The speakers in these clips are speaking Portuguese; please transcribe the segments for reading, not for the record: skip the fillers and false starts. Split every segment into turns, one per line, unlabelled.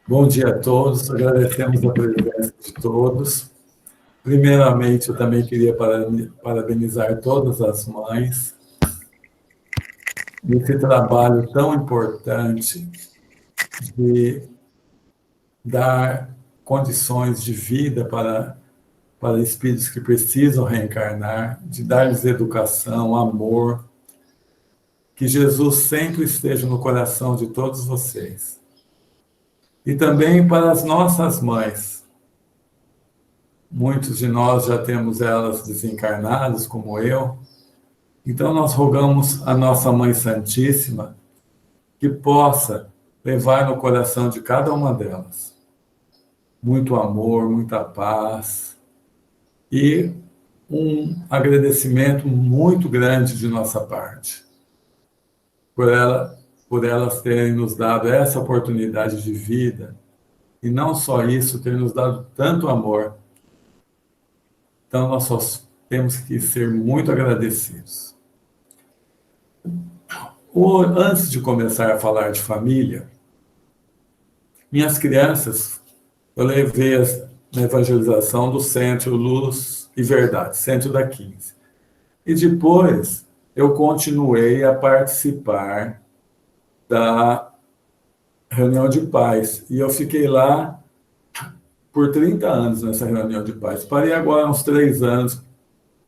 Bom dia a todos, agradecemos a presença de todos. Primeiramente, eu também queria parabenizar todas as mães nesse trabalho tão importante de dar condições de vida para espíritos que precisam reencarnar, de dar-lhes educação, amor, que Jesus sempre esteja no coração de todos vocês. E também para as nossas mães. Muitos de nós já temos elas desencarnadas, como eu. Então, nós rogamos a nossa Mãe Santíssima que possa levar no coração de cada uma delas muito amor, muita paz e um agradecimento muito grande de nossa parte por elas terem nos dado essa oportunidade de vida e não só isso, terem nos dado tanto amor. Então, nós só temos que ser muito agradecidos. Antes de começar a falar de família, minhas crianças, eu levei na evangelização do Centro Luz e Verdade, Centro da 15. E depois eu continuei a participar da reunião de pais. E eu fiquei lá por 30 anos nessa reunião de pais. Parei agora uns 3 anos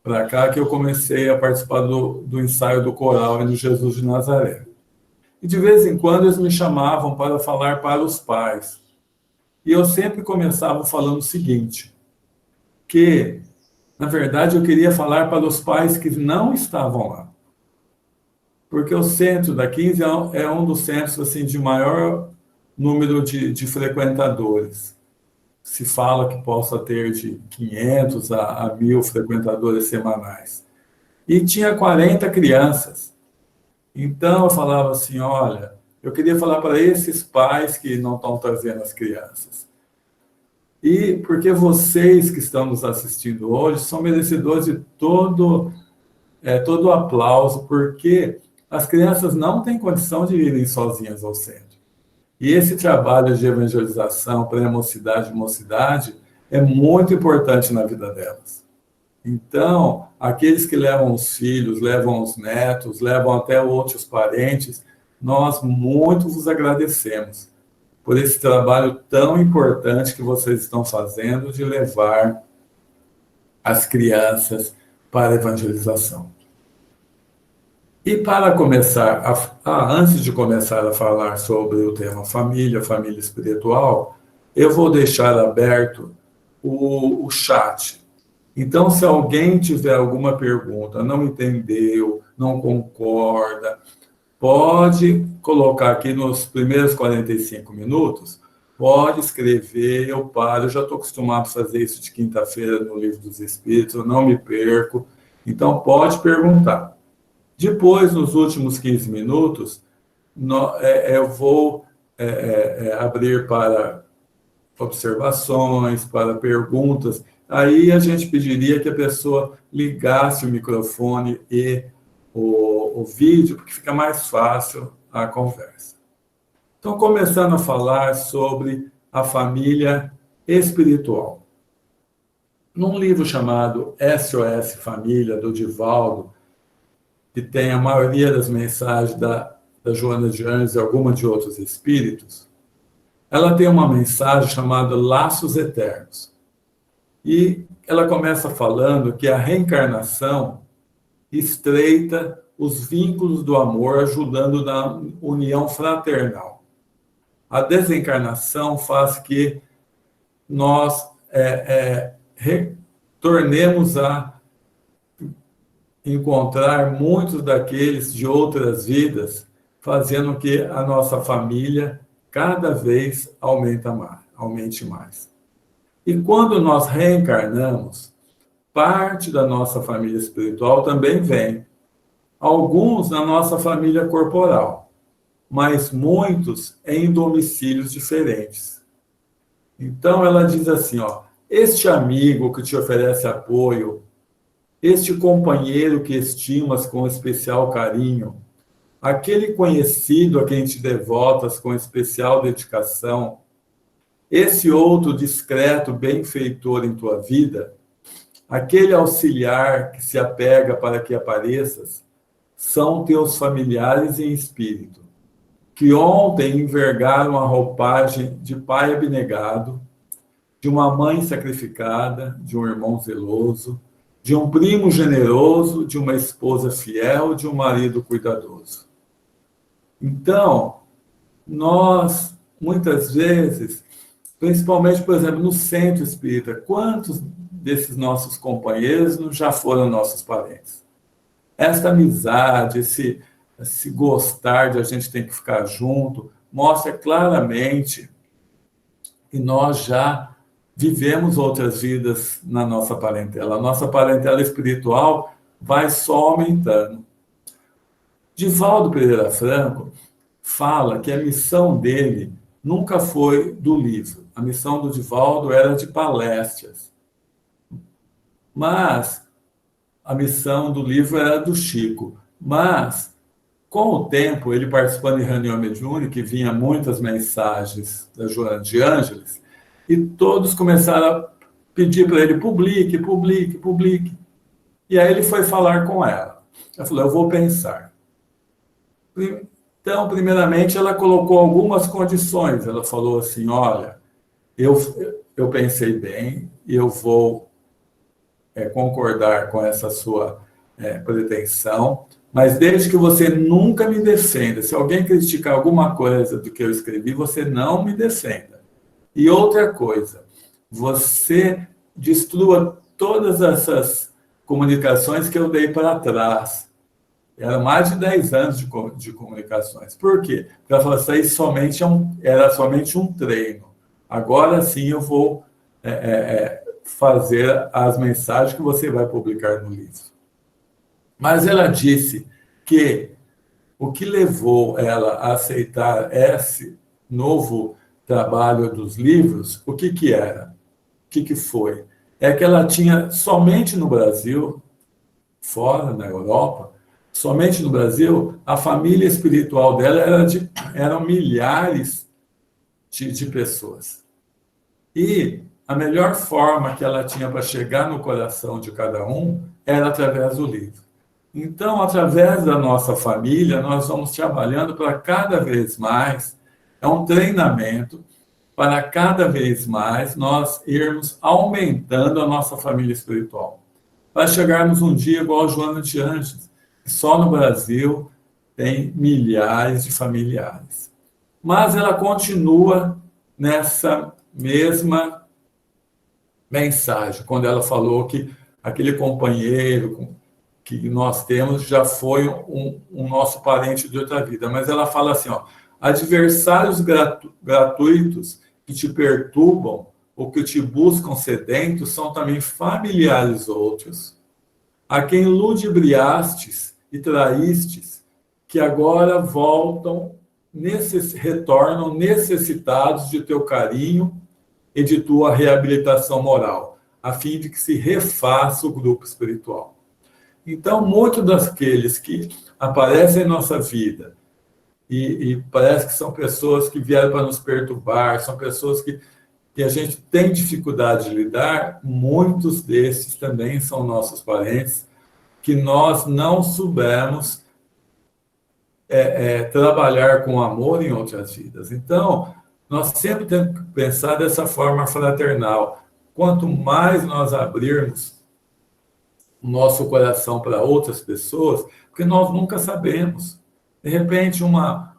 para cá que eu comecei a participar do ensaio do coral no Jesus de Nazaré. E de vez em quando eles me chamavam para falar para os pais. E eu sempre começava falando o seguinte, que, na verdade, eu queria falar para os pais que não estavam lá. Porque o centro da 15 é um dos centros assim, de maior número de frequentadores. Se fala que possa ter de 500 a 1.000 frequentadores semanais. E tinha 40 crianças. Então, eu falava assim, olha, eu queria falar para esses pais que não estão trazendo as crianças. E porque vocês que estão nos assistindo hoje são merecedores de todo o aplauso, porque as crianças não têm condição de irem sozinhas ao centro. E esse trabalho de evangelização, pré-mocidade e mocidade, é muito importante na vida delas. Então, aqueles que levam os filhos, levam os netos, levam até outros parentes, nós muito vos agradecemos por esse trabalho tão importante que vocês estão fazendo de levar as crianças para a evangelização. E para começar, antes de começar a falar sobre o tema família espiritual, eu vou deixar aberto o chat. Então, se alguém tiver alguma pergunta, não entendeu, não concorda, pode colocar aqui nos primeiros 45 minutos, pode escrever, eu paro, eu já estou acostumado a fazer isso de quinta-feira no Livro dos Espíritos, eu não me perco, então pode perguntar. Depois, nos últimos 15 minutos, eu vou abrir para observações, para perguntas. Aí a gente pediria que a pessoa ligasse o microfone e o vídeo, porque fica mais fácil a conversa. Então, começando a falar sobre a família espiritual. Num livro chamado SOS Família, do Divaldo, que tem a maioria das mensagens da Joana de Anjos e alguma de outros espíritos, ela tem uma mensagem chamada Laços Eternos. E ela começa falando que a reencarnação estreita os vínculos do amor, ajudando na união fraternal. A desencarnação faz que nós retornemos a encontrar muitos daqueles de outras vidas, fazendo que a nossa família cada vez aumente mais. E quando nós reencarnamos, parte da nossa família espiritual também vem. Alguns na nossa família corporal, mas muitos em domicílios diferentes. Então ela diz assim, este amigo que te oferece apoio, este companheiro que estimas com especial carinho, aquele conhecido a quem te devotas com especial dedicação, esse outro discreto benfeitor em tua vida, aquele auxiliar que se apega para que apareças, são teus familiares em espírito, que ontem envergaram a roupagem de pai abnegado, de uma mãe sacrificada, de um irmão zeloso, de um primo generoso, de uma esposa fiel, de um marido cuidadoso. Então, nós, muitas vezes, principalmente, por exemplo, no centro espírita, quantos desses nossos companheiros já foram nossos parentes? Esta amizade, esse gostar de a gente tem que ficar junto, mostra claramente que nós já vivemos outras vidas na nossa parentela. A nossa parentela espiritual vai só aumentando. Divaldo Pereira Franco fala que a missão dele nunca foi do livro. A missão do Divaldo era de palestras. Mas a missão do livro era do Chico. Mas, com o tempo, ele participando de reunião mediúnica, que vinha muitas mensagens da Joana de Ângeles, e todos começaram a pedir para ele, publique, publique, publique. E aí ele foi falar com ela. Ela falou, eu vou pensar. Então, primeiramente, ela colocou algumas condições. Ela falou assim, olha, eu pensei bem e eu vou concordar com essa sua pretensão, mas desde que você nunca me defenda. Se alguém criticar alguma coisa do que eu escrevi, você não me defenda. E outra coisa, você destrua todas essas comunicações que eu dei para trás. Era mais de 10 anos de comunicações. Por quê? Porque ela falou, isso aí era somente um treino. Agora sim eu vou fazer as mensagens que você vai publicar no livro. Mas ela disse que o que levou ela a aceitar esse novo trabalho dos livros, o que era? O que foi? É que ela tinha somente no Brasil, fora na Europa, somente no Brasil, a família espiritual dela eram milhares de pessoas. E a melhor forma que ela tinha para chegar no coração de cada um era através do livro. Então, através da nossa família, nós vamos trabalhando para cada vez mais, é um treinamento para cada vez mais nós irmos aumentando a nossa família espiritual. Para chegarmos um dia igual a Joana de Ângeles, que só no Brasil tem milhares de familiares. Mas ela continua nessa mesma mensagem, quando ela falou que aquele companheiro que nós temos já foi um nosso parente de outra vida. Mas ela fala assim, ó, adversários gratuitos que te perturbam ou que te buscam sedentos são também familiares outros, a quem ludibriastes e traístes, que agora retornam necessitados de teu carinho e de tua reabilitação moral, a fim de que se refaça o grupo espiritual. Então, muitos daqueles que aparecem em nossa vida e parece que são pessoas que vieram para nos perturbar, são pessoas que a gente tem dificuldade de lidar, muitos desses também são nossos parentes, que nós não soubemos trabalhar com amor em outras vidas. Então, nós sempre temos que pensar dessa forma fraternal. Quanto mais nós abrirmos o nosso coração para outras pessoas, porque nós nunca sabemos. De repente, uma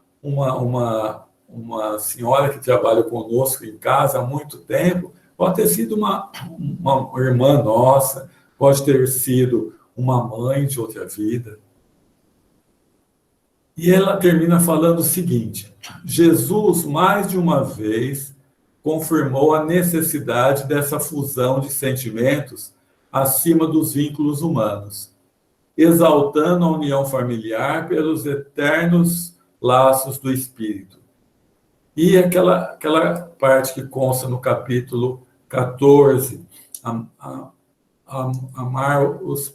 senhora que trabalha conosco em casa há muito tempo, pode ter sido uma irmã nossa, pode ter sido uma mãe de outra vida. E ela termina falando o seguinte, Jesus, mais de uma vez, confirmou a necessidade dessa fusão de sentimentos acima dos vínculos humanos, exaltando a união familiar pelos eternos laços do espírito. E aquela parte que consta no capítulo 14, amar os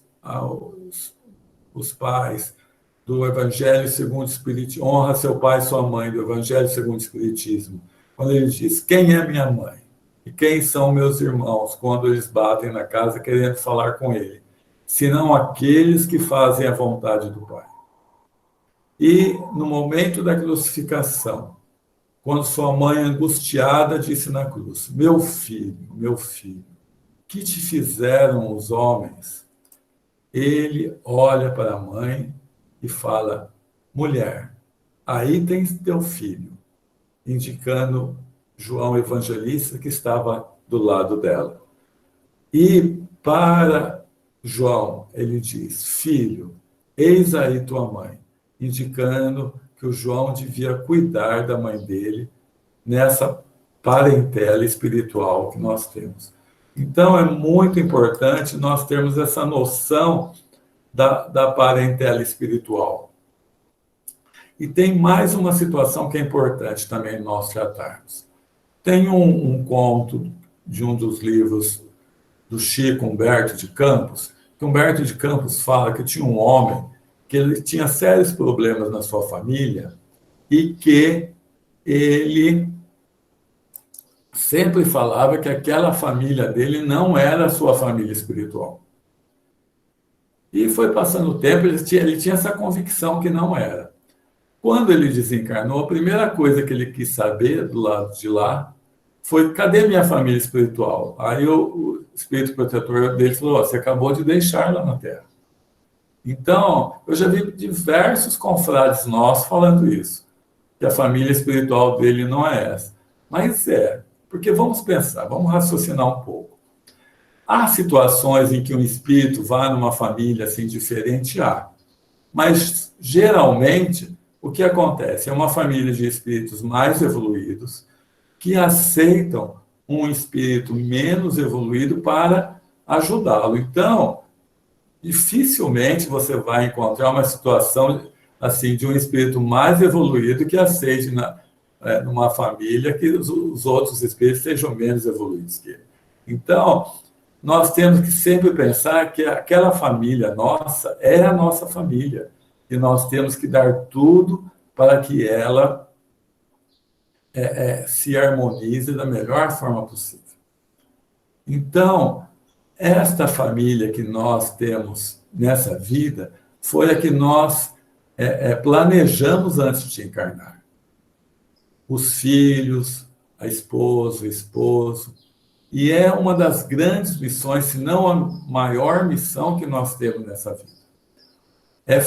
pais, do Evangelho segundo o Espiritismo, honra seu pai e sua mãe, do Evangelho segundo o Espiritismo. quando ele diz: quem é minha mãe? E quem são meus irmãos, quando eles batem na casa querendo falar com ele? Senão aqueles que fazem a vontade do Pai. E no momento da crucificação, quando sua mãe, angustiada, disse na cruz: meu filho, que te fizeram os homens? Ele olha para a mãe e fala: mulher, aí tens teu filho, indicando João Evangelista, que estava do lado dela. E para João, ele diz: filho, eis aí tua mãe, indicando que o João devia cuidar da mãe dele nessa parentela espiritual que nós temos. Então, é muito importante nós termos essa noção da parentela espiritual. E tem mais uma situação que é importante também nós tratarmos. Tem um conto de um dos livros do Chico Humberto de Campos, que Humberto de Campos fala que tinha um homem que ele tinha sérios problemas na sua família e que ele sempre falava que aquela família dele não era a sua família espiritual. E foi passando o tempo, ele tinha essa convicção que não era. Quando ele desencarnou, a primeira coisa que ele quis saber do lado de lá foi: cadê minha família espiritual? Aí o espírito protetor dele falou: você acabou de deixar lá na Terra. Então, eu já vi diversos confrades nossos falando isso, que a família espiritual dele não é essa. Mas porque vamos pensar, vamos raciocinar um pouco. Há situações em que um espírito vai numa família assim diferente, mas geralmente o que acontece é uma família de espíritos mais evoluídos que aceitam um espírito menos evoluído para ajudá-lo. Então, dificilmente você vai encontrar uma situação assim de um espírito mais evoluído que aceite numa família que os outros espíritos sejam menos evoluídos que ele. Então, nós temos que sempre pensar que aquela família nossa é a nossa família e nós temos que dar tudo para que ela se harmonize da melhor forma possível. Então, esta família que nós temos nessa vida foi a que nós planejamos antes de encarnar. Os filhos, a esposa, o esposo. E é uma das grandes missões, se não a maior missão que nós temos nessa vida. É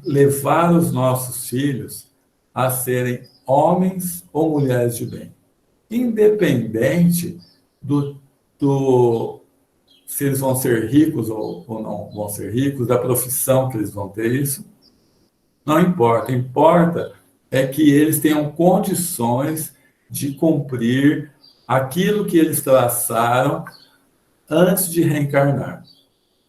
levar os nossos filhos a serem homens ou mulheres de bem. Independente se eles vão ser ricos ou não vão ser ricos, da profissão que eles vão ter, isso não importa. Importa é que eles tenham condições de cumprir aquilo que eles traçaram antes de reencarnar.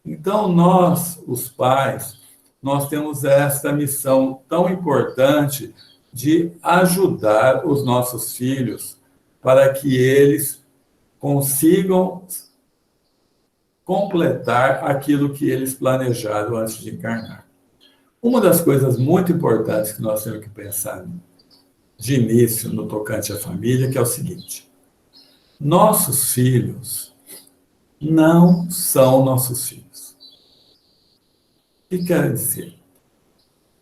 Então, nós, os pais, nós temos essa missão tão importante de ajudar os nossos filhos para que eles consigam completar aquilo que eles planejaram antes de encarnar. Uma das coisas muito importantes que nós temos que pensar de início no tocante à família, que é o seguinte: nossos filhos não são nossos filhos. O que quer dizer?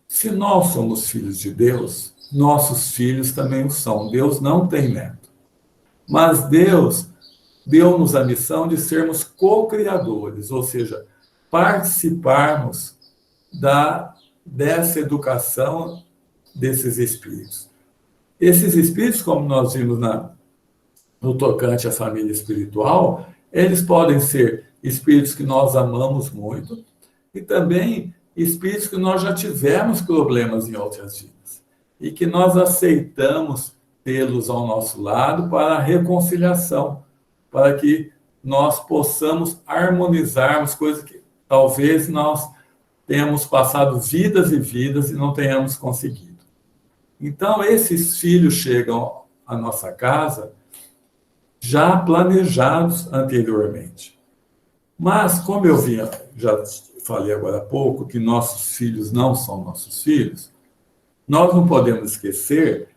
Se nós somos filhos de Deus, nossos filhos também o são. Deus não tem neto. Mas Deus deu-nos a missão de sermos co-criadores, ou seja, participarmos dessa educação desses espíritos. Esses espíritos, como nós vimos no tocante à família espiritual, eles podem ser espíritos que nós amamos muito e também espíritos que nós já tivemos problemas em outras vidas e que nós aceitamos tê-los ao nosso lado para a reconciliação, para que nós possamos harmonizarmos coisas que talvez nós tenhamos passado vidas e vidas e não tenhamos conseguido. Então, esses filhos chegam à nossa casa já planejados anteriormente. Mas, como eu já falei agora há pouco, que nossos filhos não são nossos filhos, nós não podemos esquecer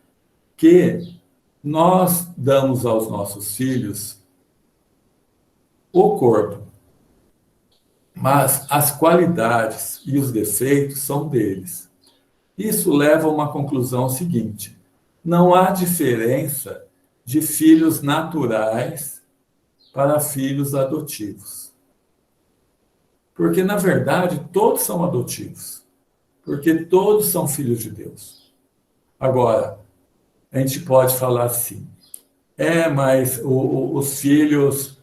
que Nós damos aos nossos filhos o corpo, mas as qualidades e os defeitos são deles. Isso leva a uma conclusão seguinte: não há diferença de filhos naturais para filhos adotivos. Porque, na verdade, todos são adotivos. Porque todos são filhos de Deus. Agora, a gente pode falar assim, mas os filhos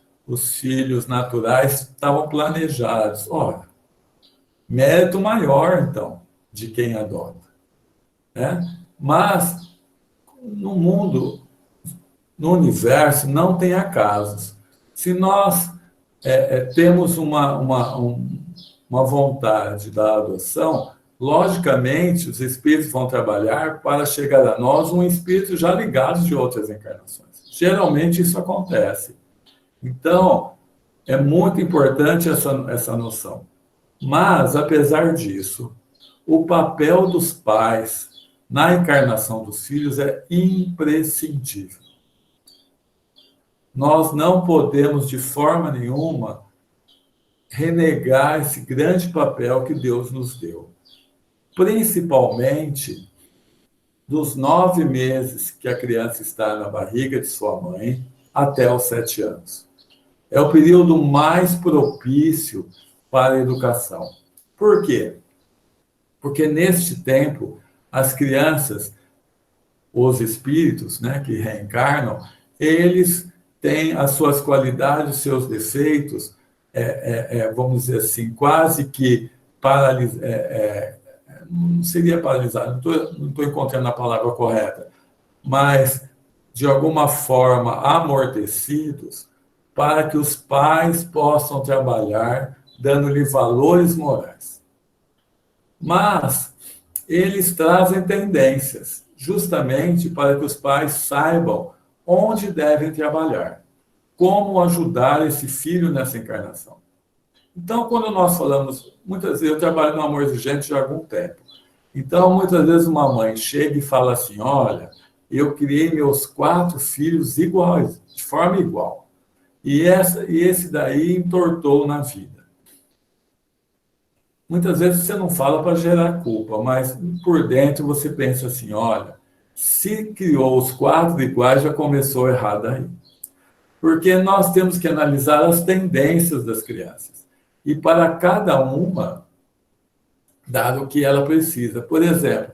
naturais estavam planejados. Ora, mérito maior, então, de quem adota. Né? Mas, no mundo, no universo, não tem acasos. Se nós temos uma vontade da adoção, logicamente, os espíritos vão trabalhar para chegar a nós um espírito já ligado de outras encarnações. Geralmente isso acontece. Então, é muito importante essa noção. Mas, apesar disso, o papel dos pais na encarnação dos filhos é imprescindível. Nós não podemos, de forma nenhuma, renegar esse grande papel que Deus nos deu. Principalmente dos 9 meses que a criança está na barriga de sua mãe até os 7 anos. É o período mais propício para a educação. Por quê? Porque neste tempo, as crianças, os espíritos, né, que reencarnam, eles têm as suas qualidades, os seus defeitos, vamos dizer assim, quase que não seria paralisado, não estou encontrando a palavra correta, mas de alguma forma amortecidos para que os pais possam trabalhar dando-lhe valores morais. Mas eles trazem tendências, justamente para que os pais saibam onde devem trabalhar, como ajudar esse filho nessa encarnação. Então, quando nós falamos, muitas vezes eu trabalho no Amor Exigente já há algum tempo. Então, muitas vezes uma mãe chega e fala assim, olha, eu criei meus 4 filhos iguais, de forma igual. E esse daí entortou na vida. Muitas vezes você não fala para gerar culpa, mas por dentro você pensa assim, olha, se criou os 4 iguais, já começou errado aí. Porque nós temos que analisar as tendências das crianças. E para cada uma, dar o que ela precisa. Por exemplo,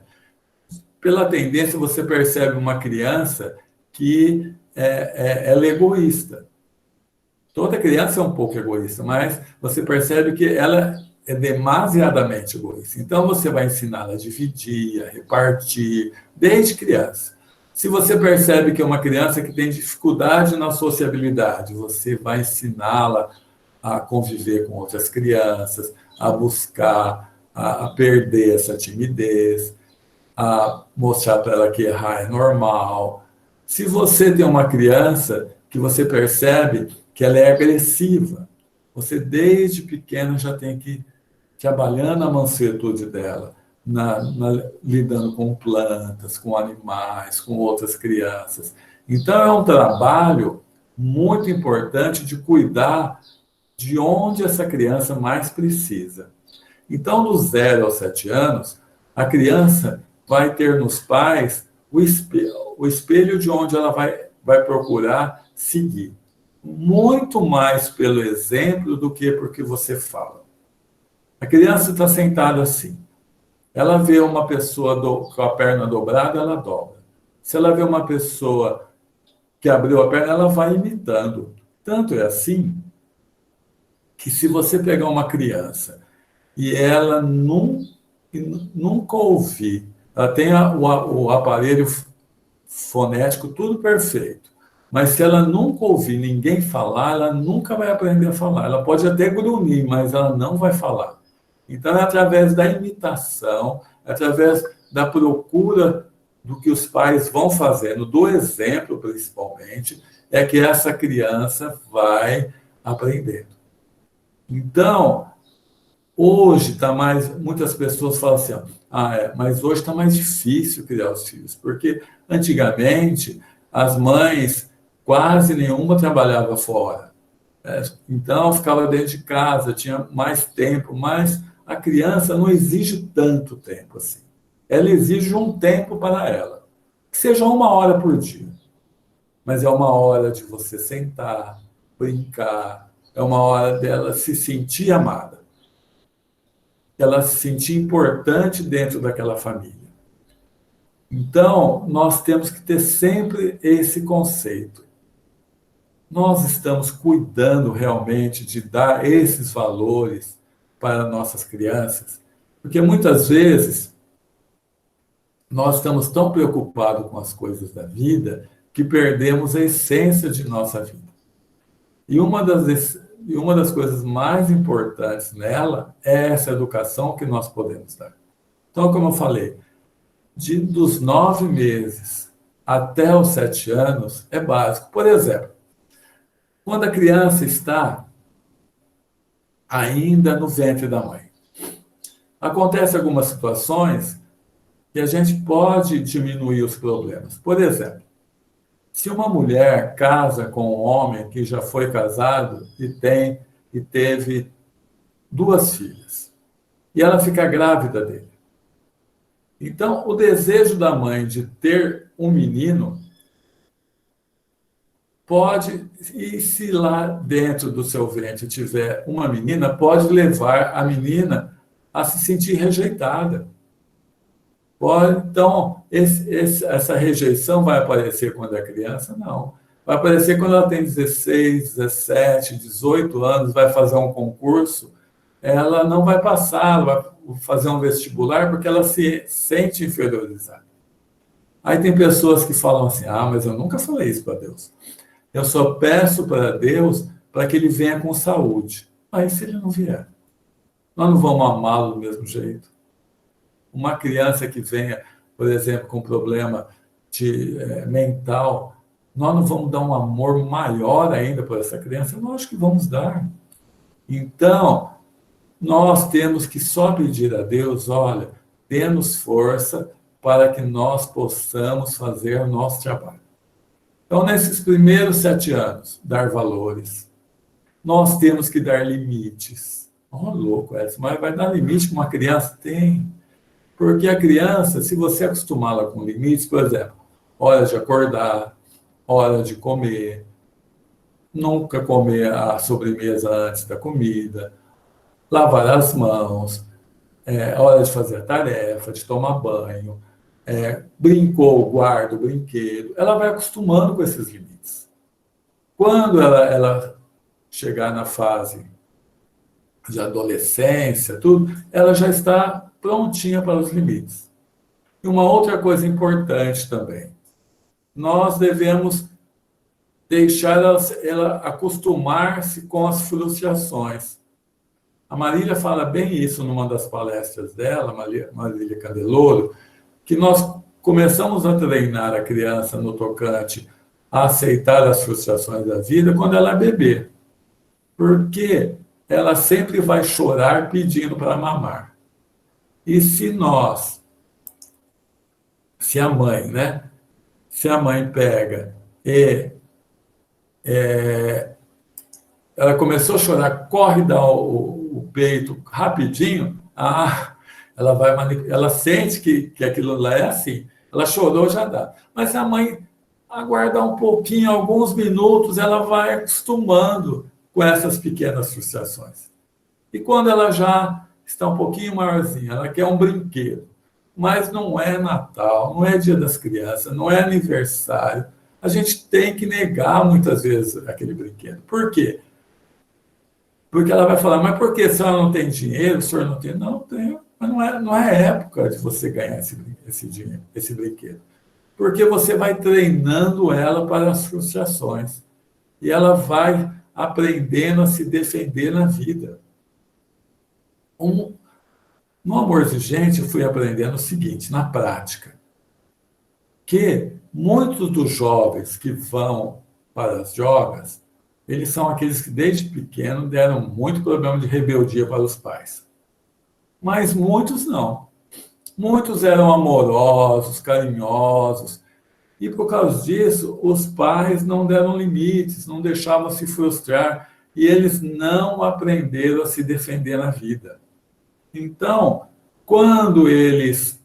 pela tendência você percebe uma criança que ela é egoísta. Toda criança é um pouco egoísta, mas você percebe que ela é demasiadamente egoísta. Então, você vai ensiná-la a dividir, a repartir, desde criança. Se você percebe que é uma criança que tem dificuldade na sociabilidade, você vai ensiná-la a conviver com outras crianças, a buscar, a perder essa timidez, a mostrar para ela que errar é normal. Se você tem uma criança que você percebe que ela é agressiva, você desde pequena já tem que ir trabalhando a mansuetude dela, lidando com plantas, com animais, com outras crianças. Então, é um trabalho muito importante de cuidar de onde essa criança mais precisa. Então, dos 0 aos 7 anos, a criança vai ter nos pais o espelho de onde ela vai procurar seguir. Muito mais pelo exemplo do que porque você fala. A criança está sentada assim. Ela vê uma pessoa com a perna dobrada, ela dobra. Se ela vê uma pessoa que abriu a perna, ela vai imitando. Tanto é assim que se você pegar uma criança e ela nunca ouvir, ela tem o aparelho fonético tudo perfeito, mas se ela nunca ouvir ninguém falar, ela nunca vai aprender a falar. Ela pode até grunhir, mas ela não vai falar. Então, é através da imitação, através da procura do que os pais vão fazendo, do exemplo principalmente, é que essa criança vai aprendendo. Então, hoje está mais... Muitas pessoas falam assim, mas hoje está mais difícil criar os filhos, porque antigamente as mães, quase nenhuma trabalhava fora. Então, ficava dentro de casa, tinha mais tempo, mas a criança não exige tanto tempo assim. Ela exige um tempo para ela, que seja 1 hora por dia. Mas é 1 hora de você sentar, brincar, é 1 hora dela se sentir amada, ela se sentir importante dentro daquela família. Então, nós temos que ter sempre esse conceito. Nós estamos cuidando realmente de dar esses valores para nossas crianças, porque muitas vezes nós estamos tão preocupados com as coisas da vida que perdemos a essência de nossa vida. E uma das coisas mais importantes nela é essa educação que nós podemos dar. Então, como eu falei, dos 9 meses até os 7 anos é básico. Por exemplo, quando a criança está ainda no ventre da mãe, acontecem algumas situações que a gente pode diminuir os problemas. Por exemplo, se uma mulher casa com um homem que já foi casado e teve 2 filhas, e ela fica grávida dele. Então, o desejo da mãe de ter um menino pode, e se lá dentro do seu ventre tiver uma menina, pode levar a menina a se sentir rejeitada. Então, essa rejeição vai aparecer quando é criança? Não. Vai aparecer quando ela tem 16, 17, 18 anos, vai fazer um concurso, ela não vai passar, ela vai fazer um vestibular porque ela se sente inferiorizada. Aí tem pessoas que falam assim, mas eu nunca falei isso para Deus. Eu só peço para Deus para que ele venha com saúde. Mas se ele não vier? Nós não vamos amá-lo do mesmo jeito? Uma criança que venha, por exemplo, com problema mental, nós não vamos dar um amor maior ainda para essa criança? Lógico que vamos dar. Então, nós temos que só pedir a Deus, olha, dê-nos força para que nós possamos fazer o nosso trabalho. Então, nesses primeiros 7 anos, dar valores. Nós temos que dar limites. Louco, Edson, mas vai dar limite para uma criança? Tem. Porque a criança, se você acostumá-la com limites, por exemplo, hora de acordar, hora de comer, nunca comer a sobremesa antes da comida, lavar as mãos, hora de fazer a tarefa, de tomar banho, brincou, guarda o brinquedo, ela vai acostumando com esses limites. Quando ela chegar na fase de adolescência, tudo, ela já está prontinha para os limites. E uma outra coisa importante também, nós devemos deixar ela acostumar-se com as frustrações. A Marília fala bem isso numa das palestras dela, Marília Candeloro, que nós começamos a treinar a criança no tocante a aceitar as frustrações da vida quando ela é bebê. Porque ela sempre vai chorar pedindo para mamar. E se a mãe pega e ela começou a chorar, corre dar o peito rapidinho, ela sente que aquilo lá é assim, ela chorou, já dá. Mas se a mãe aguardar um pouquinho, alguns minutos, ela vai acostumando com essas pequenas frustrações. E quando ela já está um pouquinho maiorzinha, ela quer um brinquedo, mas não é Natal, não é Dia das Crianças, não é aniversário, a gente tem que negar muitas vezes aquele brinquedo. Por quê? Porque ela vai falar, mas por que a senhora não tem dinheiro, o senhor não tem? Não, tenho, mas não é época de você ganhar esse dinheiro, esse brinquedo. Porque você vai treinando ela para as frustrações. E ela vai aprendendo a se defender na vida. No Amor Exigente, eu fui aprendendo o seguinte, na prática, que muitos dos jovens que vão para as drogas, eles são aqueles que desde pequeno deram muito problema de rebeldia para os pais. Mas muitos não. Muitos eram amorosos, carinhosos, E por causa disso, os pais não deram limites, não deixavam se frustrar, e eles não aprenderam a se defender na vida. Então, quando eles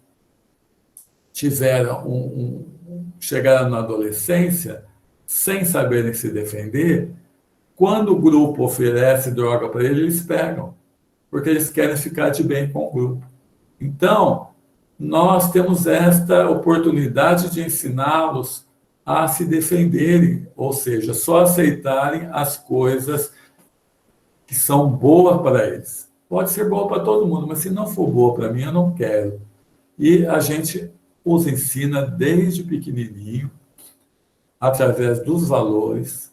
tiveram chegaram na adolescência, sem saberem se defender, quando o grupo oferece droga para eles, eles pegam, porque eles querem ficar de bem com o grupo. Então, nós temos esta oportunidade de ensiná-los a se defenderem, ou seja, só aceitarem as coisas que são boas para eles. Pode ser boa para todo mundo, mas se não for boa para mim, eu não quero. E a gente os ensina desde pequenininho, através dos valores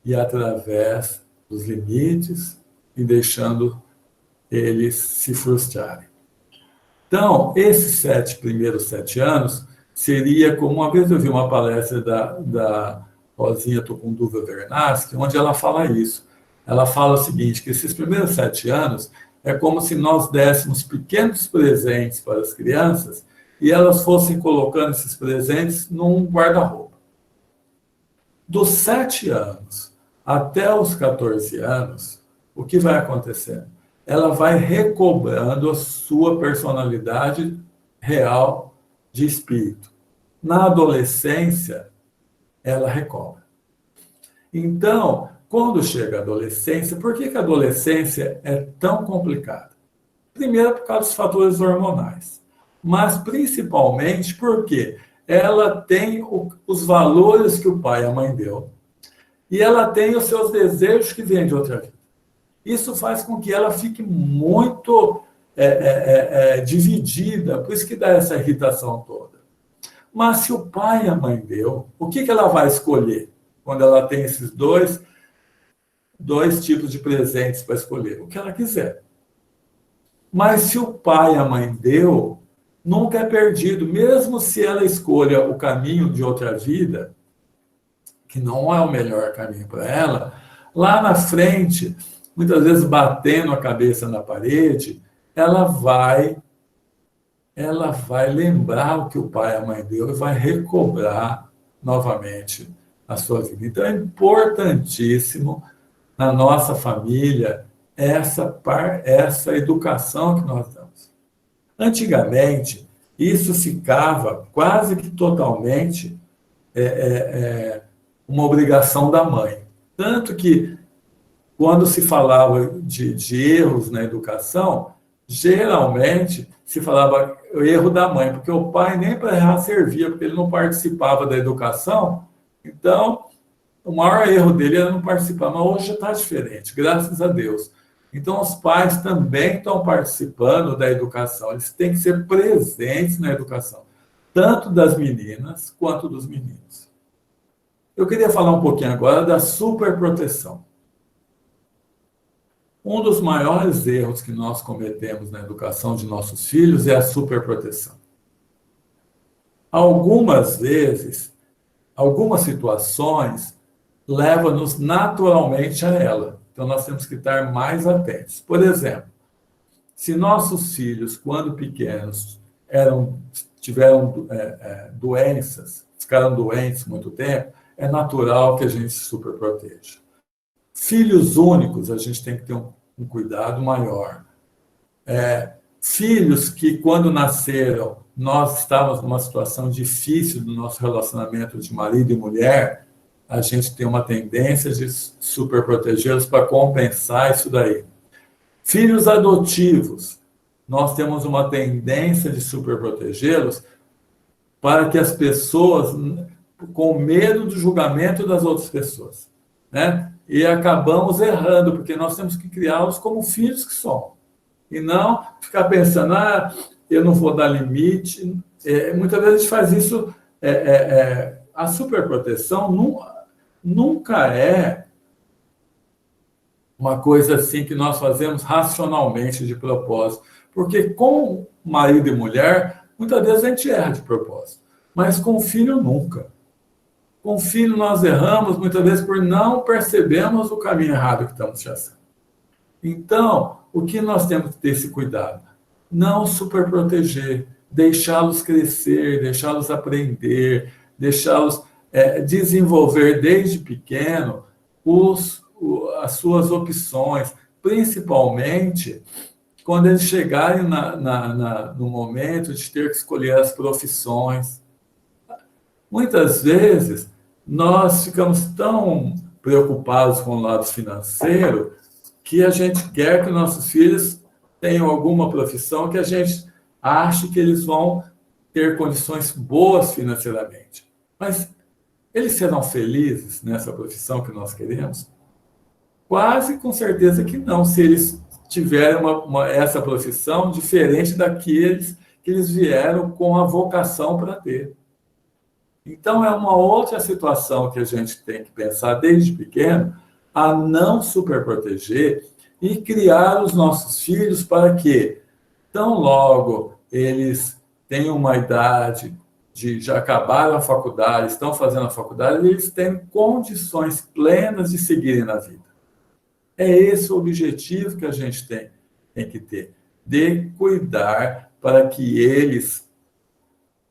e através dos limites, e deixando eles se frustrarem. Então, esses primeiros 7 anos, seria como, uma vez eu vi uma palestra da Rosinha Tucunduva Vernaski, onde ela fala isso. Ela fala o seguinte, que esses primeiros 7 anos é como se nós dessemos pequenos presentes para as crianças e elas fossem colocando esses presentes num guarda-roupa. Dos 7 anos até os 14 anos, o que vai acontecendo? Ela vai recobrando a sua personalidade real de espírito. Na adolescência, ela recobra. Então, quando chega a adolescência, por que a adolescência é tão complicada? Primeiro, por causa dos fatores hormonais, mas principalmente porque ela tem os valores que o pai e a mãe deu, e ela tem os seus desejos que vêm de outra vida. Isso faz com que ela fique muito dividida, por isso que dá essa irritação toda. Mas se o pai e a mãe deu, o que ela vai escolher quando ela tem esses dois tipos de presentes para escolher? O que ela quiser. Mas se o pai e a mãe deu, nunca é perdido, mesmo se ela escolha o caminho de outra vida, que não é o melhor caminho para ela, lá na frente, muitas vezes batendo a cabeça na parede, ela vai lembrar o que o pai e a mãe deu e vai recobrar novamente a sua vida. Então, é importantíssimo na nossa família essa educação que nós damos. Antigamente, isso ficava quase que totalmente uma obrigação da mãe. Tanto que, quando se falava de erros na educação, geralmente se falava o erro da mãe, porque o pai nem para errar servia, porque ele não participava da educação. Então, o maior erro dele era não participar, mas hoje está diferente, graças a Deus. Então, os pais também estão participando da educação, eles têm que ser presentes na educação, tanto das meninas quanto dos meninos. Eu queria falar um pouquinho agora da superproteção. Um dos maiores erros que nós cometemos na educação de nossos filhos é a superproteção. Algumas vezes, algumas situações levam-nos naturalmente a ela. Então, nós temos que estar mais atentos. Por exemplo, se nossos filhos, quando pequenos, tiveram doenças, ficaram doentes muito tempo, é natural que a gente se superproteja. Filhos únicos, a gente tem que ter um cuidado maior. Filhos que, quando nasceram, nós estávamos numa situação difícil do nosso relacionamento de marido e mulher, a gente tem uma tendência de superprotegê-los para compensar isso daí. Filhos adotivos, nós temos uma tendência de superprotegê-los para que as pessoas, com medo do julgamento das outras pessoas, né? E acabamos errando, porque nós temos que criá-los como filhos que são. E não ficar pensando, eu não vou dar limite. Muitas vezes a gente faz isso. A superproteção nunca é uma coisa assim que nós fazemos racionalmente, de propósito. Porque com marido e mulher, muitas vezes a gente erra de propósito. Mas com filho, nunca. Com filho, nós erramos, muitas vezes, por não percebermos o caminho errado que estamos traçando. Então, o que nós temos que ter esse cuidado? Não superproteger, deixá-los crescer, deixá-los aprender, deixá-los desenvolver desde pequeno as suas opções, principalmente quando eles chegarem no momento de ter que escolher as profissões. Muitas vezes, nós ficamos tão preocupados com o lado financeiro que a gente quer que nossos filhos tenham alguma profissão que a gente ache que eles vão ter condições boas financeiramente. Mas eles serão felizes nessa profissão que nós queremos? Quase com certeza que não, se eles tiverem essa profissão diferente daqueles que eles vieram com a vocação para ter. Então, é uma outra situação que a gente tem que pensar desde pequeno, a não superproteger e criar os nossos filhos para que, tão logo eles tenham uma idade de já acabaram a faculdade, estão fazendo a faculdade, eles têm condições plenas de seguirem na vida. É esse o objetivo que a gente tem que ter, de cuidar para que eles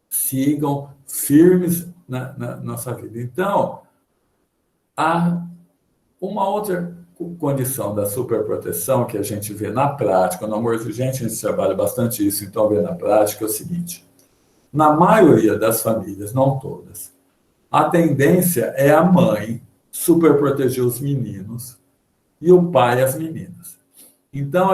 sigam firmes na nossa vida. Então, há uma outra condição da superproteção que a gente vê na prática, no amor urgente, a gente trabalha bastante isso, então vê na prática, é o seguinte: na maioria das famílias, não todas, a tendência é a mãe superproteger os meninos e o pai as meninas. Então,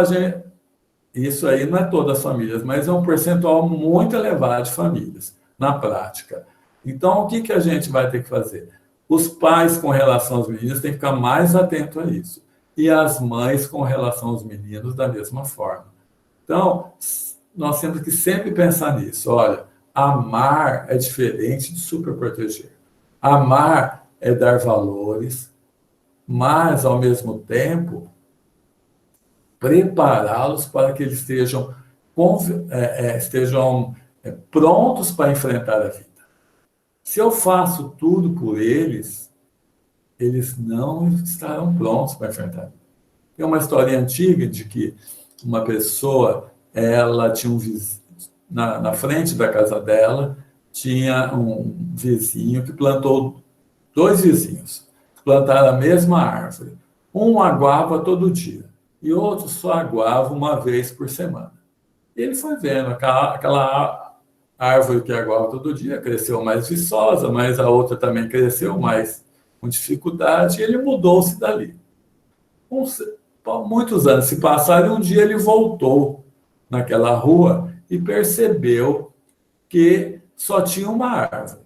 isso aí não é todas as famílias, mas é um percentual muito elevado de famílias, na prática. Então, o que a gente vai ter que fazer? Os pais, com relação aos meninos, têm que ficar mais atentos a isso. E as mães, com relação aos meninos, da mesma forma. Então, nós temos que sempre pensar nisso. Olha, amar é diferente de superproteger. Amar é dar valores, mas, ao mesmo tempo, prepará-los para que eles estejam prontos para enfrentar a vida. Se eu faço tudo por eles, eles não estarão prontos para enfrentar a vida. Tem uma história antiga de que uma pessoa, ela tinha um vizinho, na frente da casa dela, tinha um vizinho que plantou, dois vizinhos, plantaram a mesma árvore. Um aguava todo dia e outro só aguava uma vez por semana. E ele foi vendo aquela árvore que aguava todo dia cresceu mais viçosa, mas a outra também cresceu mais com dificuldade, e ele mudou-se dali. Muitos anos se passaram e um dia ele voltou naquela rua e percebeu que só tinha uma árvore.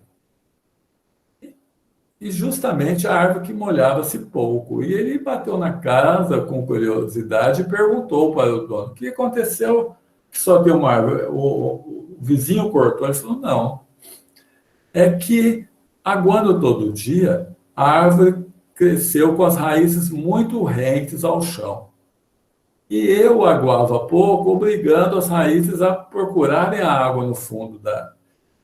E justamente a árvore que molhava-se pouco. E ele bateu na casa com curiosidade e perguntou para o dono: o que aconteceu que só tem uma árvore? O vizinho cortou. Ele falou: não, é que aguando todo dia, a árvore cresceu com as raízes muito rentes ao chão. E eu aguava pouco, obrigando as raízes a procurarem a água no fundo da...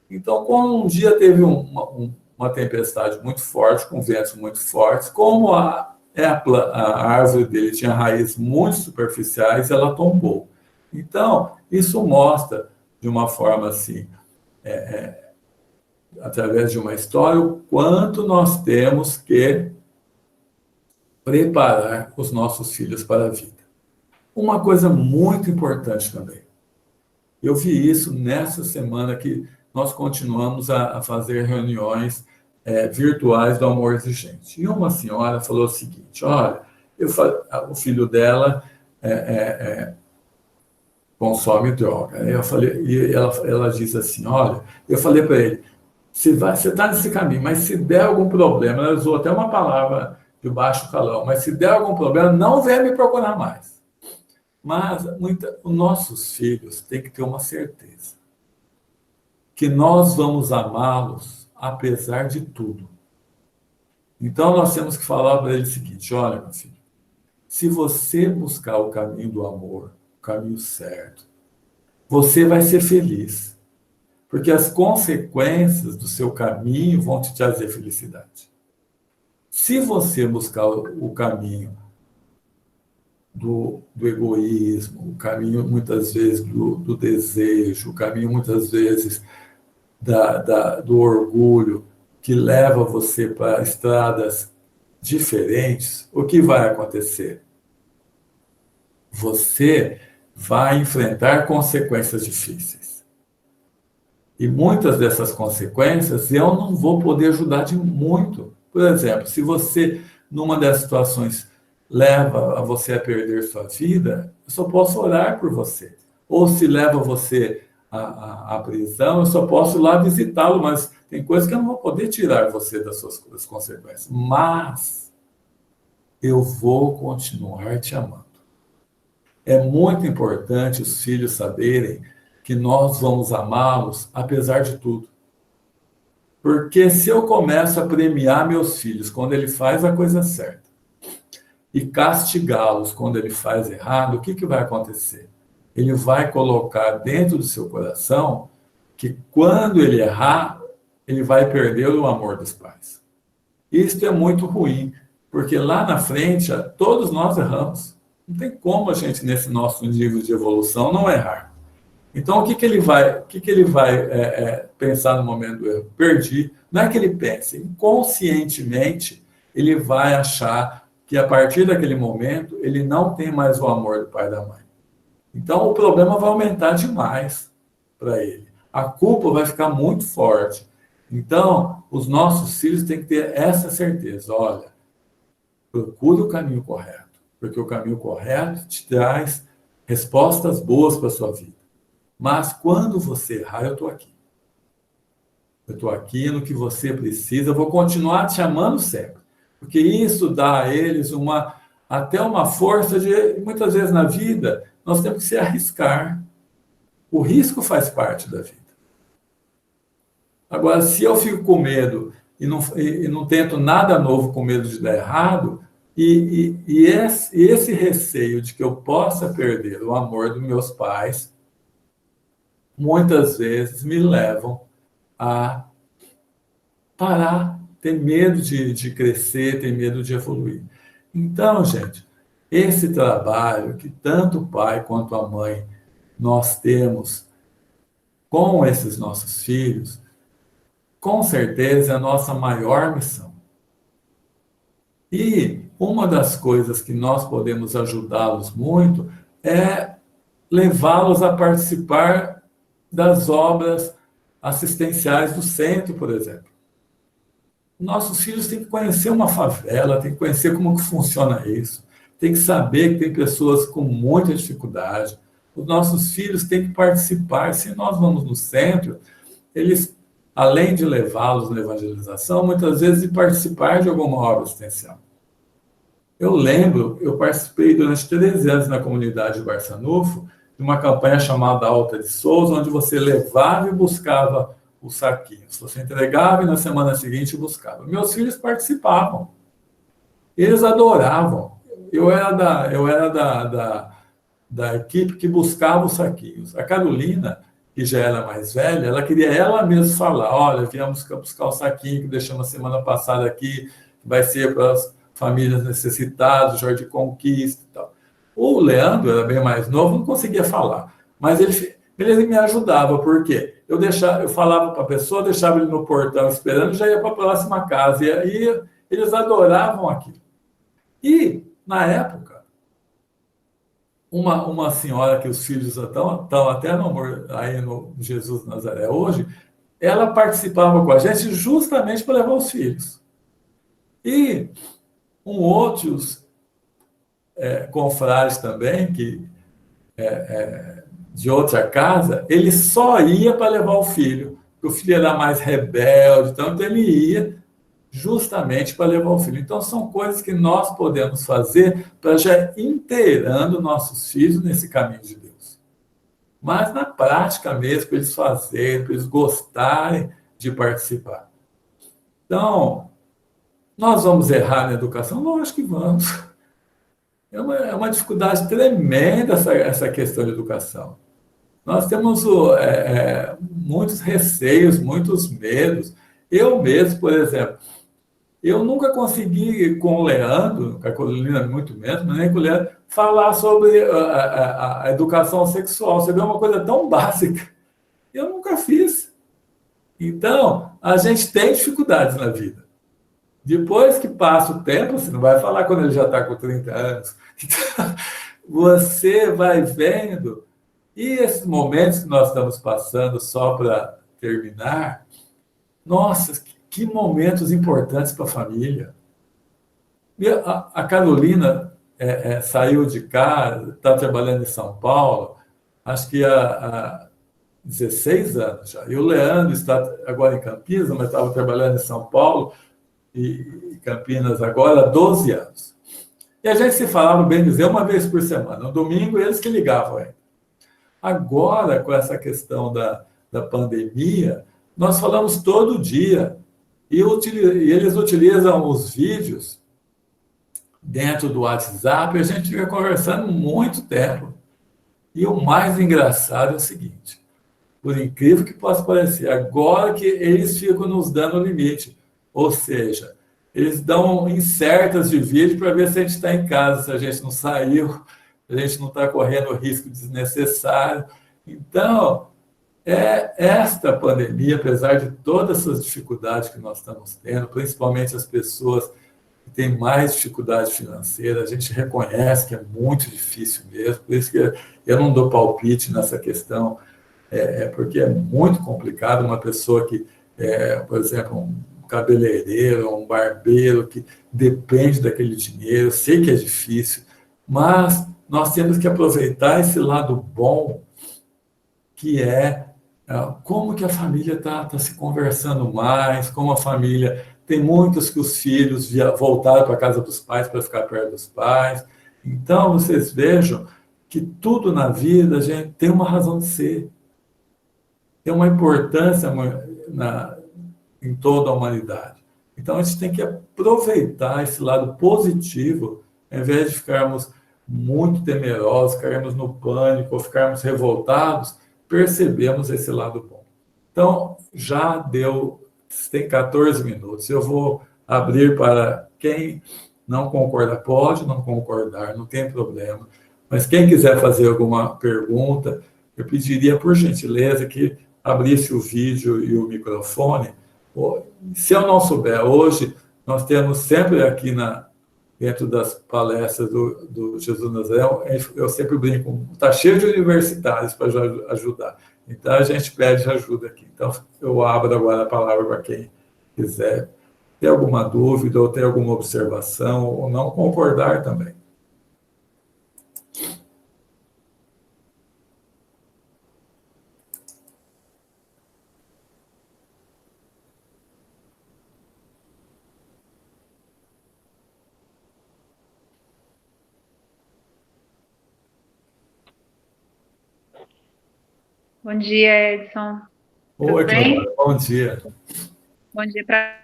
Então, quando um dia teve uma tempestade muito forte, com ventos muito fortes, como a árvore dele tinha raízes muito superficiais, ela tombou. Então, isso mostra, de uma forma assim, através de uma história, o quanto nós temos que preparar os nossos filhos para a vida. Uma coisa muito importante também. Eu vi isso nessa semana que nós continuamos a fazer reuniões virtuais do Amor Exigente. E uma senhora falou o seguinte: olha, o filho dela consome droga. Eu falei, e ela disse assim: olha, eu falei para ele, você está nesse caminho, mas se der algum problema, ela usou até uma palavra de baixo calão, mas se der algum problema, não venha me procurar mais. Mas os nossos filhos têm que ter uma certeza que nós vamos amá-los apesar de tudo. Então, nós temos que falar para ele o seguinte: olha, meu filho, se você buscar o caminho do amor, o caminho certo, você vai ser feliz, porque as consequências do seu caminho vão te trazer felicidade. Se você buscar o caminho do egoísmo, o caminho, muitas vezes, do desejo, o caminho, muitas vezes, do orgulho, que leva você para estradas diferentes, o que vai acontecer? Você vai enfrentar consequências difíceis. E muitas dessas consequências eu não vou poder ajudar de muito. Por exemplo, se você, numa das situações, leva a você a perder sua vida, eu só posso orar por você. Ou se leva você à prisão, eu só posso ir lá visitá-lo, mas tem coisas que eu não vou poder tirar você das consequências. Mas eu vou continuar te amando. É muito importante os filhos saberem que nós vamos amá-los apesar de tudo. Porque se eu começo a premiar meus filhos quando ele faz a coisa certa e castigá-los quando ele faz errado, o que vai acontecer? Ele vai colocar dentro do seu coração que quando ele errar, ele vai perder o amor dos pais. Isso é muito ruim, porque lá na frente, todos nós erramos. Não tem como a gente, nesse nosso nível de evolução, não errar. Então, o que ele vai pensar no momento do erro? Perdi. Não é que ele pense, inconscientemente, ele vai achar que, a partir daquele momento, ele não tem mais o amor do pai e da mãe. Então, o problema vai aumentar demais para ele. A culpa vai ficar muito forte. Então, os nossos filhos têm que ter essa certeza. Olha, procure o caminho correto, porque o caminho correto te traz respostas boas para a sua vida. Mas quando você errar, eu estou aqui. Eu estou aqui no que você precisa, eu vou continuar te amando sempre. Porque isso dá a eles até uma força de, muitas vezes na vida, nós temos que se arriscar. O risco faz parte da vida. Agora, se eu fico com medo e não tento nada novo com medo de dar errado, e esse receio de que eu possa perder o amor dos meus pais, muitas vezes me levam a parar, ter medo de crescer, ter medo de evoluir. Então, gente, esse trabalho que tanto o pai quanto a mãe nós temos com esses nossos filhos, com certeza é a nossa maior missão. E uma das coisas que nós podemos ajudá-los muito é levá-los a participar das obras assistenciais do centro, por exemplo. Nossos filhos têm que conhecer uma favela, têm que conhecer como que funciona isso, têm que saber que tem pessoas com muita dificuldade. Os nossos filhos têm que participar. Se nós vamos no centro, eles, além de levá-los na evangelização, muitas vezes de participar de alguma obra assistencial. Eu lembro, eu participei durante 13 anos na comunidade de Barçanufo, de uma campanha chamada Alta de Souza, onde você levava e buscava os saquinhos. Você entregava e na semana seguinte buscava. Meus filhos participavam. Eles adoravam. Eu era da equipe que buscava os saquinhos. A Carolina, que já era mais velha, ela queria ela mesma falar, olha, viemos buscar o saquinho que deixamos a semana passada aqui, que vai ser para as famílias necessitadas, Jardim Conquista e tal. O Leandro era bem mais novo, não conseguia falar, mas ele me ajudava, porque eu falava para a pessoa, deixava ele no portão esperando, já ia para a próxima casa, e aí eles adoravam aquilo. E, na época, uma senhora que os filhos estão até no amor, aí no Jesus Nazaré hoje, ela participava com a gente justamente para levar os filhos. E outros confrades também, de outra casa, ele só ia para levar o filho, porque o filho era mais rebelde, então ele ia justamente para levar o filho. Então, são coisas que nós podemos fazer para já inteirando nossos filhos nesse caminho de Deus. Mas na prática mesmo, para eles fazerem, para eles gostarem de participar. Então, nós vamos errar na educação? Lógico que vamos. É uma dificuldade tremenda essa questão de educação. Nós temos muitos receios, muitos medos. Eu mesmo, por exemplo, eu nunca consegui, com o Leandro, com a Carolina muito menos, mas nem com o Leandro, falar sobre a educação sexual. Você vê uma coisa tão básica. Eu nunca fiz. Então, a gente tem dificuldades na vida. Depois que passa o tempo, você não vai falar quando ele já está com 30 anos. Então, você vai vendo. E esses momentos que nós estamos passando, só para terminar, nossa, que momentos importantes para a família. A Carolina saiu de casa, está trabalhando em São Paulo, acho que há 16 anos já. E o Leandro está agora em Campinas, mas estava trabalhando em São Paulo e Campinas agora há 12 anos. E a gente se falava, bem dizer, uma vez por semana. No domingo, eles que ligavam ainda. Agora, com essa questão da pandemia, nós falamos todo dia. E eles utilizam os vídeos dentro do WhatsApp, e a gente fica conversando muito tempo. E o mais engraçado é o seguinte, por incrível que possa parecer, agora que eles ficam nos dando o limite, ou seja, eles dão insertas de vídeo para ver se a gente está em casa, se a gente não saiu, se a gente não está correndo risco desnecessário. Então, esta pandemia, apesar de todas essas dificuldades que nós estamos tendo, principalmente as pessoas que têm mais dificuldade financeira, a gente reconhece que é muito difícil mesmo, por isso que eu não dou palpite nessa questão, porque é muito complicado uma pessoa que, por exemplo, um cabeleireiro, um barbeiro, que depende daquele dinheiro, eu sei que é difícil, mas nós temos que aproveitar esse lado bom, que como que a família está se conversando mais, como a família... Tem muitos que os filhos voltaram para a casa dos pais para ficar perto dos pais. Então, vocês vejam que tudo na vida, gente, tem uma razão de ser. Tem uma importância em toda a humanidade. Então, a gente tem que aproveitar esse lado positivo, ao invés de ficarmos muito temerosos, ficarmos no pânico, ou ficarmos revoltados, percebemos esse lado bom. Então, já deu... Tem 14 minutos. Eu vou abrir para quem não concorda, pode não concordar, não tem problema. Mas quem quiser fazer alguma pergunta, eu pediria, por gentileza, que abrisse o vídeo e o microfone. Se eu não souber hoje, nós temos sempre aqui dentro das palestras do Jesus Nazaré, eu sempre brinco, está cheio de universitários para ajudar. Então, a gente pede ajuda aqui. Então, eu abro agora a palavra para quem quiser ter alguma dúvida ou ter alguma observação, ou não concordar também.
Bom dia, Edson.
Oi, Cláudia, bom dia.
Bom dia para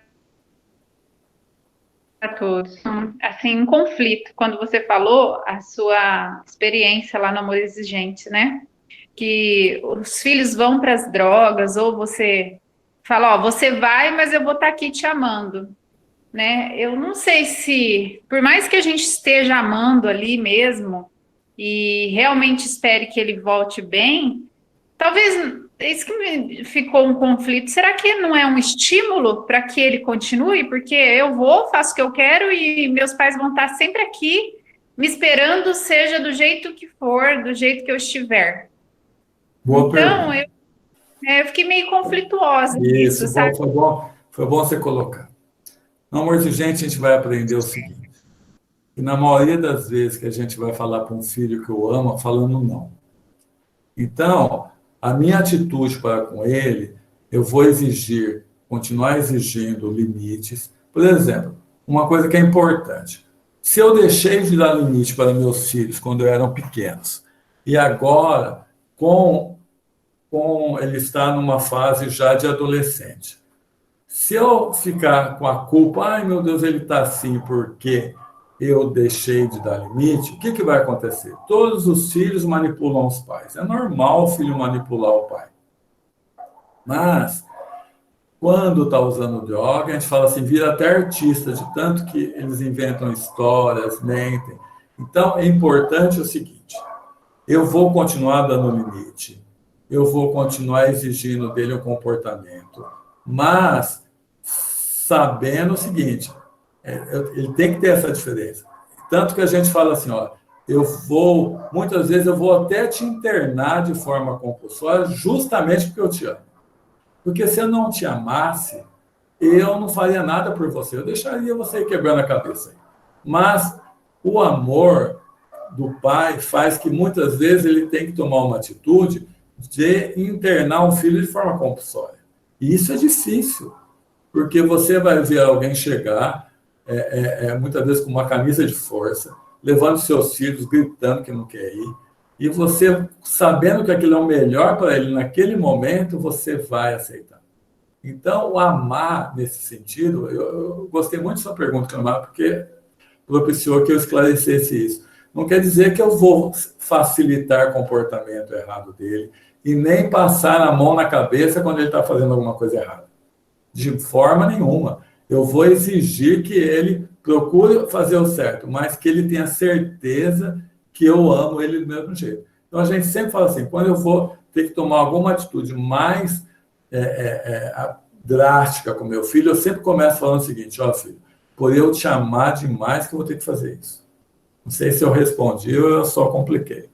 todos. Assim, um conflito, quando você falou a sua experiência lá no Amor Exigente, né? Que os filhos vão para as drogas, ou você fala, ó, você vai, mas eu vou estar aqui te amando, né? Eu não sei se, por mais que a gente esteja amando ali mesmo, e realmente espere que ele volte bem, talvez isso que me ficou um conflito. Será que não é um estímulo para que ele continue? Porque eu vou, faço o que eu quero e meus pais vão estar sempre aqui me esperando, seja do jeito que for, do jeito que eu estiver.
Boa pergunta.
Eu fiquei meio conflituosa
Isso,
nisso, sabe?
foi bom você colocar. No Amor Exigente, a gente vai aprender o seguinte, que na maioria das vezes que a gente vai falar para um filho que o ama, falando não. Então, a minha atitude para com ele, eu vou continuar exigindo limites. Por exemplo, uma coisa que é importante. Se eu deixei de dar limite para meus filhos quando eram pequenos, e agora, com ele está numa fase já de adolescente, se eu ficar com a culpa, ai meu Deus, ele está assim porque eu deixei de dar limite, o que vai acontecer? Todos os filhos manipulam os pais. É normal o filho manipular o pai. Mas, quando está usando droga, a gente fala assim, vira até artista, de tanto que eles inventam histórias, mentem. Então, é importante o seguinte, eu vou continuar dando limite. eu vou continuar exigindo dele um comportamento, mas sabendo o seguinte, ele tem que ter essa diferença. Tanto que a gente fala assim, ó, muitas vezes eu vou até te internar de forma compulsória justamente porque eu te amo. Porque se eu não te amasse, eu não faria nada por você, eu deixaria você quebrando a cabeça. Mas o amor do pai faz que muitas vezes ele tem que tomar uma atitude de internar um filho de forma compulsória. E isso é difícil, porque você vai ver alguém chegar, muitas vezes com uma camisa de força, levando seus filhos, gritando que não quer ir, e você, sabendo que aquilo é o melhor para ele naquele momento, você vai aceitar. Então, o amar, nesse sentido, eu gostei muito da sua pergunta, Camar, porque propiciou que eu esclarecesse isso. Não quer dizer que eu vou facilitar o comportamento errado dele e nem passar a mão na cabeça quando ele está fazendo alguma coisa errada. De forma nenhuma. Eu vou exigir que ele procure fazer o certo, mas que ele tenha certeza que eu amo ele do mesmo jeito. Então, a gente sempre fala assim, quando eu vou ter que tomar alguma atitude mais drástica com meu filho, eu sempre começo falando o seguinte, ó filho, por eu te amar demais que eu vou ter que fazer isso. Não sei se eu respondi ou eu só compliquei.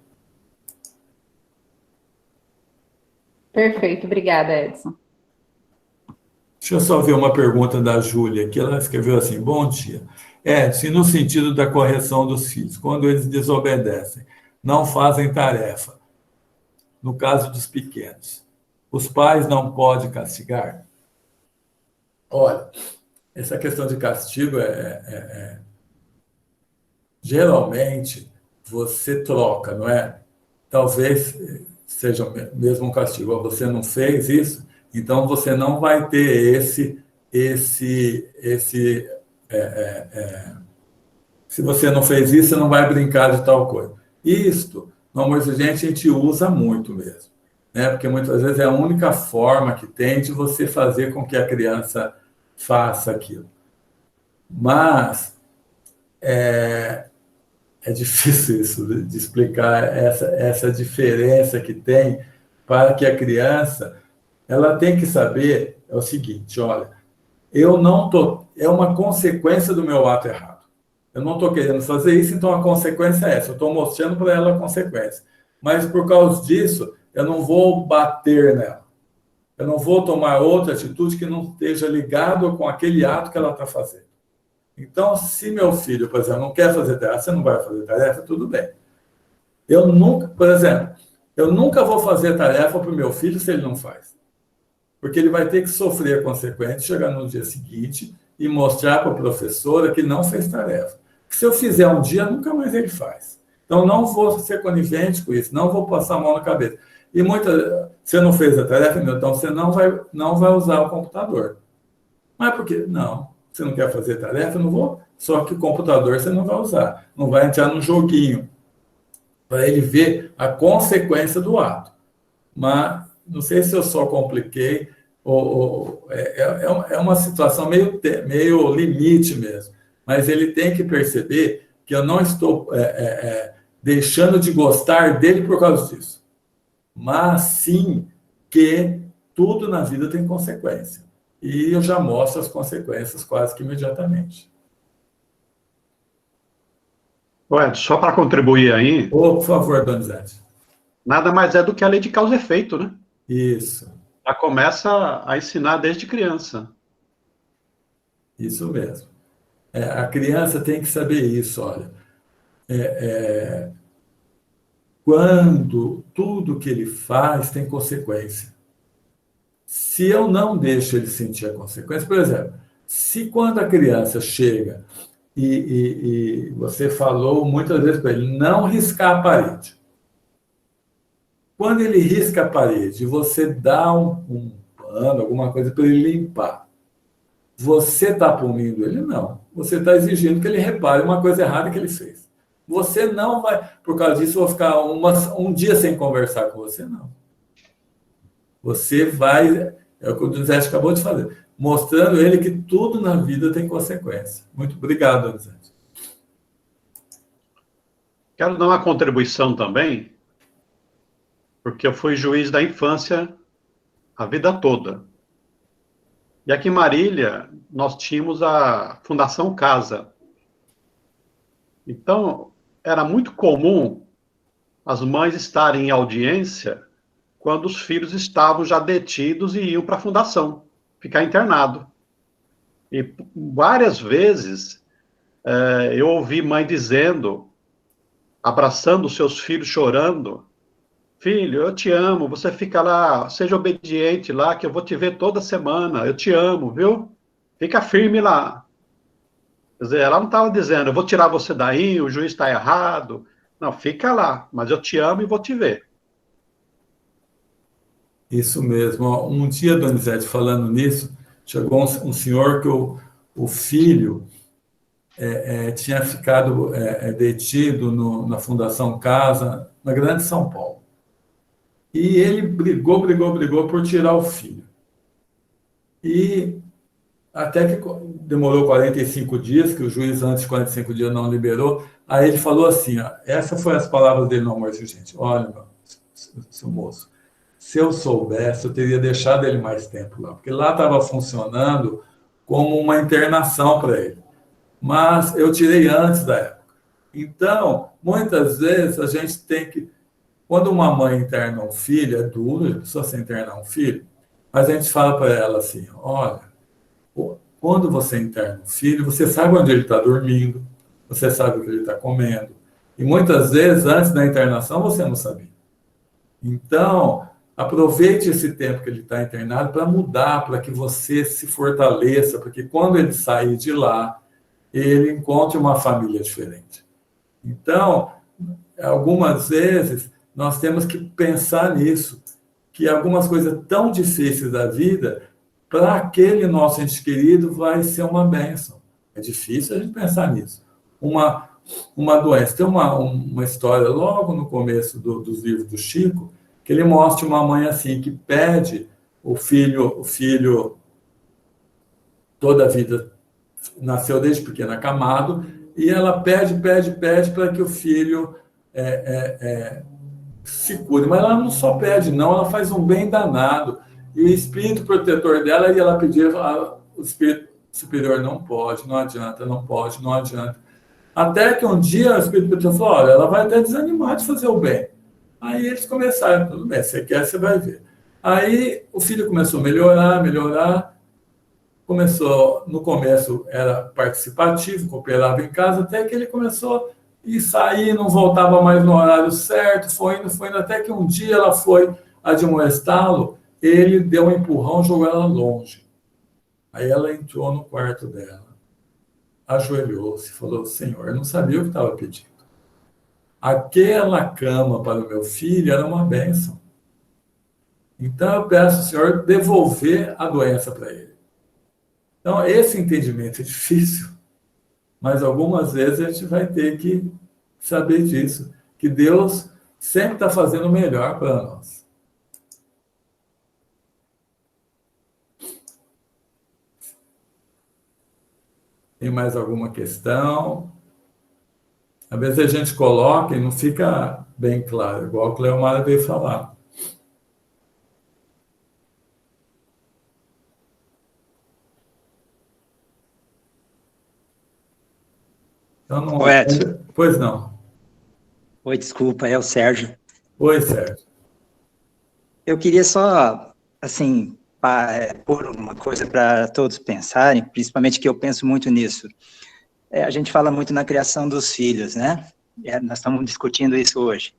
Perfeito, obrigada, Edson.
Deixa eu só ver uma pergunta da Júlia, que ela escreveu assim, bom dia. Se no sentido da correção dos filhos, quando eles desobedecem, não fazem tarefa, no caso dos pequenos, os pais não podem castigar? Olha, essa questão de castigo geralmente você troca, não é? Talvez seja mesmo um castigo. Você não fez isso, então você não vai ter se você não fez isso, você não vai brincar de tal coisa. Isto, no amor exigente, a gente usa muito mesmo, né? Porque muitas vezes é a única forma que tem de você fazer com que a criança faça aquilo. Mas é difícil isso de explicar essa diferença que tem para que a criança ela tem que saber o seguinte, olha, é uma consequência do meu ato errado. Eu não estou querendo fazer isso, então a consequência é essa. Eu estou mostrando para ela a consequência. Mas por causa disso, eu não vou bater nela. Eu não vou tomar outra atitude que não esteja ligado com aquele ato que ela está fazendo. Então, se meu filho, por exemplo, não quer fazer tarefa, você não vai fazer tarefa, tudo bem. Por exemplo, eu nunca vou fazer tarefa para o meu filho se ele não faz. Porque ele vai ter que sofrer a consequência, chegar no dia seguinte e mostrar para a professora que não fez tarefa. Se eu fizer um dia, nunca mais ele faz. Então, não vou ser conivente com isso, não vou passar a mão na cabeça. E você não fez a tarefa, então você não vai usar o computador. Mas por quê? Não. Você não quer fazer tarefa? Não vou. Só que o computador você não vai usar. Não vai entrar no joguinho. Para ele ver a consequência do ato. Mas não sei se eu só compliquei. É uma situação meio limite mesmo. Mas ele tem que perceber que eu não estou deixando de gostar dele por causa disso. Mas sim que tudo na vida tem consequência. E eu já mostro as consequências quase que imediatamente.
Ué, só para contribuir aí...
Por favor, Donizete.
Nada mais é do que a lei de causa e efeito, né?
Isso.
Já começa a ensinar desde criança.
Isso mesmo. A criança tem que saber isso, olha. Quando tudo que ele faz tem consequência. Se eu não deixo ele sentir a consequência, por exemplo, se quando a criança chega e você falou muitas vezes para ele não riscar a parede. Quando ele risca a parede e você dá um pano, alguma coisa para ele limpar, você está punindo ele? Não. Você está exigindo que ele repare uma coisa errada que ele fez. Você não vai, por causa disso, eu vou ficar um dia sem conversar com você, não. Você vai, é o que o Donizete acabou de fazer, mostrando ele que tudo na vida tem consequência. Muito obrigado, Donizete.
Quero dar uma contribuição também, porque eu fui juiz da infância a vida toda. E aqui em Marília, nós tínhamos a Fundação Casa. Então, era muito comum as mães estarem em audiência quando os filhos estavam já detidos e iam para a fundação, ficar internado. E várias vezes eu ouvi mãe dizendo, abraçando os seus filhos, chorando: filho, eu te amo, você fica lá, seja obediente lá, que eu vou te ver toda semana, eu te amo, viu? Fica firme lá. Quer dizer, ela não estava dizendo, eu vou tirar você daí, o juiz está errado. Não, fica lá, mas eu te amo e vou te ver.
Isso mesmo. Um dia, Donizete, falando nisso, chegou um senhor que o filho tinha ficado detido na Fundação Casa, na Grande São Paulo. E ele brigou por tirar o filho. E até que demorou 45 dias, que o juiz antes de 45 dias não liberou, aí ele falou assim, ó, essas foram as palavras dele no almoço, gente: olha, seu moço, se eu soubesse, eu teria deixado ele mais tempo lá, porque lá estava funcionando como uma internação para ele. Mas eu tirei antes da época. Então, muitas vezes, a gente tem que... Quando uma mãe interna um filho, é duro a pessoa se internar um filho, mas a gente fala para ela assim: olha, quando você interna um filho, você sabe onde ele está dormindo, você sabe o que ele está comendo. E muitas vezes, antes da internação, você não sabia. Então, aproveite esse tempo que ele está internado para mudar, para que você se fortaleça, para que quando ele sair de lá, ele encontre uma família diferente. Então, algumas vezes, nós temos que pensar nisso, que algumas coisas tão difíceis da vida, para aquele nosso ente querido, vai ser uma bênção. É difícil a gente pensar nisso. Uma doença. Tem uma história logo no começo dos livros do Chico, que ele mostra uma mãe assim, que pede o filho toda a vida, nasceu desde pequeno acamado, e ela pede para que o filho se cure. Mas ela não só pede, não, ela faz um bem danado. E o espírito protetor dela, e ela pedir, o espírito superior: não pode, não adianta, não pode, não adianta. Até que um dia o espírito protetor falou: olha, ela vai até desanimar de fazer o bem. Aí eles começaram: tudo bem, você quer, você vai ver. Aí o filho começou a melhorar. Começou, no começo era participativo, cooperava em casa, até que ele começou a sair, não voltava mais no horário certo, foi indo, até que um dia ela foi admoestá-lo, ele deu um empurrão, jogou ela longe. Aí ela entrou no quarto dela, ajoelhou-se e falou: Senhor, eu não sabia o que estava pedindo. Aquela cama para o meu filho era uma bênção. Então eu peço ao Senhor devolver a doença para ele. Então, esse entendimento é difícil, mas algumas vezes a gente vai ter que saber disso, que Deus sempre está fazendo o melhor para nós. Tem mais alguma questão? Às vezes a gente coloca e não fica bem claro, igual a Cleomara veio falar. Então, não...
Oi, Edson.
Pois não.
Oi, desculpa, é o Sérgio.
Oi, Sérgio.
Eu queria só, assim, pôr uma coisa para todos pensarem, principalmente que eu penso muito nisso. A gente fala muito na criação dos filhos, né? Nós estamos discutindo isso hoje.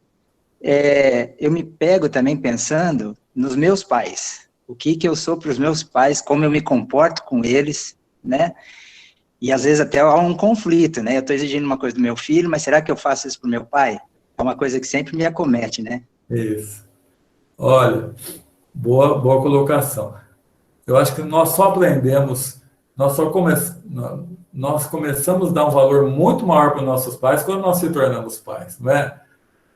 Eu me pego também pensando nos meus pais. O que eu sou para os meus pais, como eu me comporto com eles, né? E às vezes até há um conflito, né? Eu estou exigindo uma coisa do meu filho, mas será que eu faço isso para o meu pai? É uma coisa que sempre me acomete, né?
Isso. Olha, boa colocação. Eu acho que nós só aprendemos, nós começamos a dar um valor muito maior para os nossos pais quando nós se tornamos pais, não é?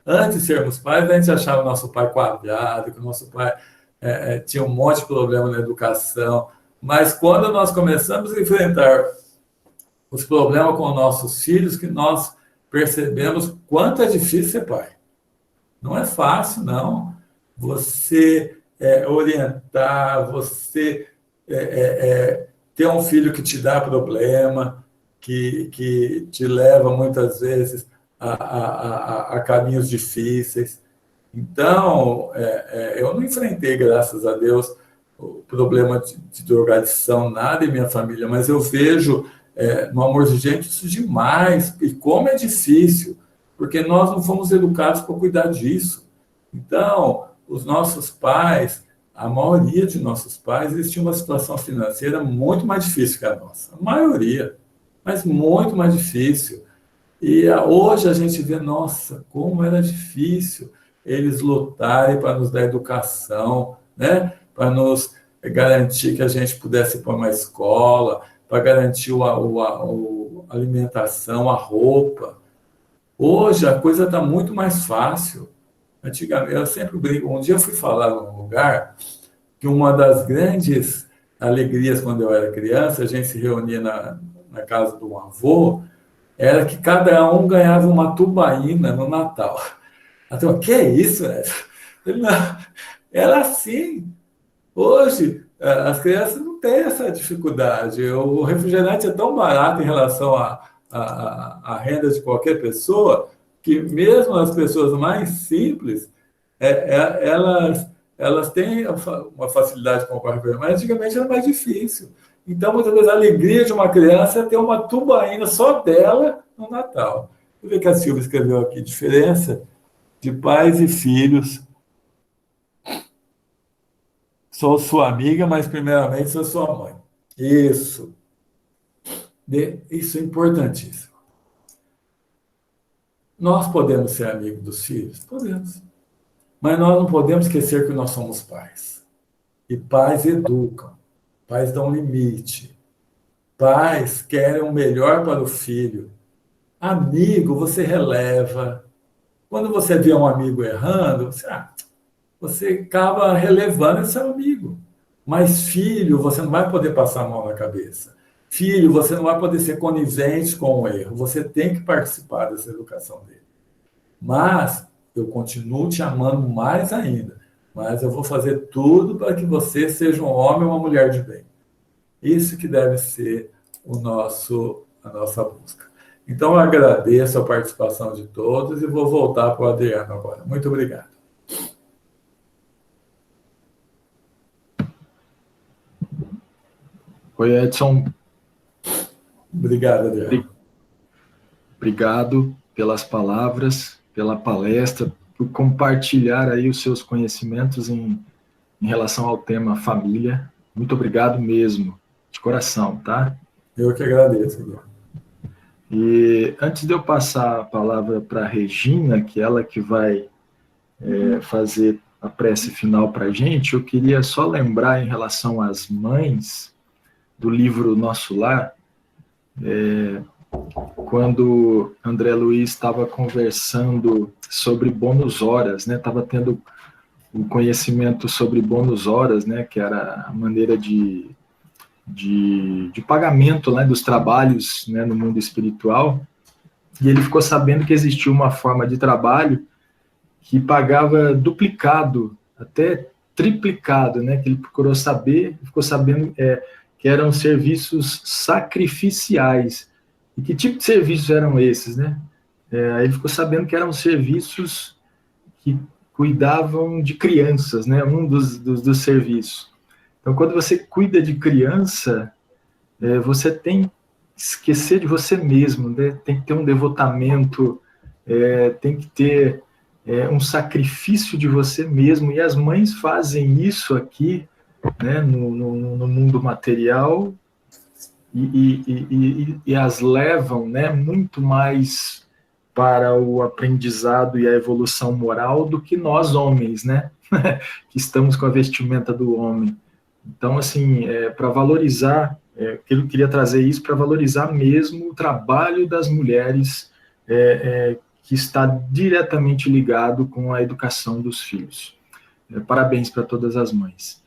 Antes de sermos pais, a gente achava o nosso pai quadrado, que o nosso pai tinha um monte de problema na educação, mas quando nós começamos a enfrentar os problemas com nossos filhos, que nós percebemos quanto é difícil ser pai. Não é fácil, não. você orientar, você ter um filho que te dá problema, que te leva muitas vezes a caminhos difíceis. Então, eu não enfrentei, graças a Deus, o problema de drogadição, nada em minha família, mas eu vejo no Amor de Gente isso demais, e como é difícil, porque nós não fomos educados para cuidar disso. Então, os nossos pais, a maioria de nossos pais, eles tinham uma situação financeira muito mais difícil que a nossa. A maioria, mas muito mais difícil. E hoje a gente vê, nossa, como era difícil eles lutarem para nos dar educação, né? Para nos garantir que a gente pudesse ir para uma escola, para garantir a alimentação, a roupa. Hoje a coisa está muito mais fácil. Antigamente, eu sempre brinco, um dia eu fui falar num lugar que uma das grandes alegrias quando eu era criança, a gente se reunia na casa de um avô, era que cada um ganhava uma tubaína no Natal. Até o que é isso, né? Não, era assim. Hoje, as crianças não têm essa dificuldade. O refrigerante é tão barato em relação à renda de qualquer pessoa, que mesmo as pessoas mais simples, elas têm uma facilidade com o refrigerante, mas antigamente era mais difícil. Então, muitas vezes, a alegria de uma criança é ter uma tubaína só dela no Natal. Deixa eu ver que a Silvia escreveu aqui, diferença de pais e filhos. Sou sua amiga, mas primeiramente sou sua mãe. Isso. Isso é importantíssimo. Nós podemos ser amigos dos filhos? Podemos. Mas nós não podemos esquecer que nós somos pais. E pais educam. Pais dão limite. Pais querem o melhor para o filho. Amigo, você releva. Quando você vê um amigo errando, você acaba relevando esse amigo. Mas filho, você não vai poder passar a mão na cabeça. Filho, você não vai poder ser conivente com o erro. Você tem que participar dessa educação dele. Mas eu continuo te amando mais ainda. Mas eu vou fazer tudo para que você seja um homem ou uma mulher de bem. Isso que deve ser a nossa busca. Então, eu agradeço a participação de todos e vou voltar para o Adriano agora. Muito obrigado.
Oi, Edson.
Obrigado, Adriano.
Obrigado pelas palavras, pela palestra, por compartilhar aí os seus conhecimentos em relação ao tema família. Muito obrigado mesmo, de coração, tá?
Eu que agradeço, Adriano.
E antes de eu passar a palavra para a Regina, que é ela que vai fazer a prece final para a gente, eu queria só lembrar em relação às mães do livro Nosso Lar, quando André Luiz estava conversando sobre bônus horas, né? Estava tendo um conhecimento sobre bônus horas, né? Que era a maneira de pagamento, né, dos trabalhos, né, no mundo espiritual, e ele ficou sabendo que existia uma forma de trabalho que pagava duplicado, até triplicado, né, que ele procurou saber, ficou sabendo que eram serviços sacrificiais. E que tipo de serviços eram esses, né? Aí ele ficou sabendo que eram serviços que cuidavam de crianças, né, um dos serviços. Então, quando você cuida de criança, você tem que esquecer de você mesmo, né? Tem que ter um devotamento, tem que ter um sacrifício de você mesmo, e as mães fazem isso aqui, né, no mundo material, e as levam, né, muito mais para o aprendizado e a evolução moral do que nós homens, né, que estamos com a vestimenta do homem. Então, assim, para valorizar, eu queria trazer isso para valorizar mesmo o trabalho das mulheres, que está diretamente ligado com a educação dos filhos. Parabéns para todas as mães.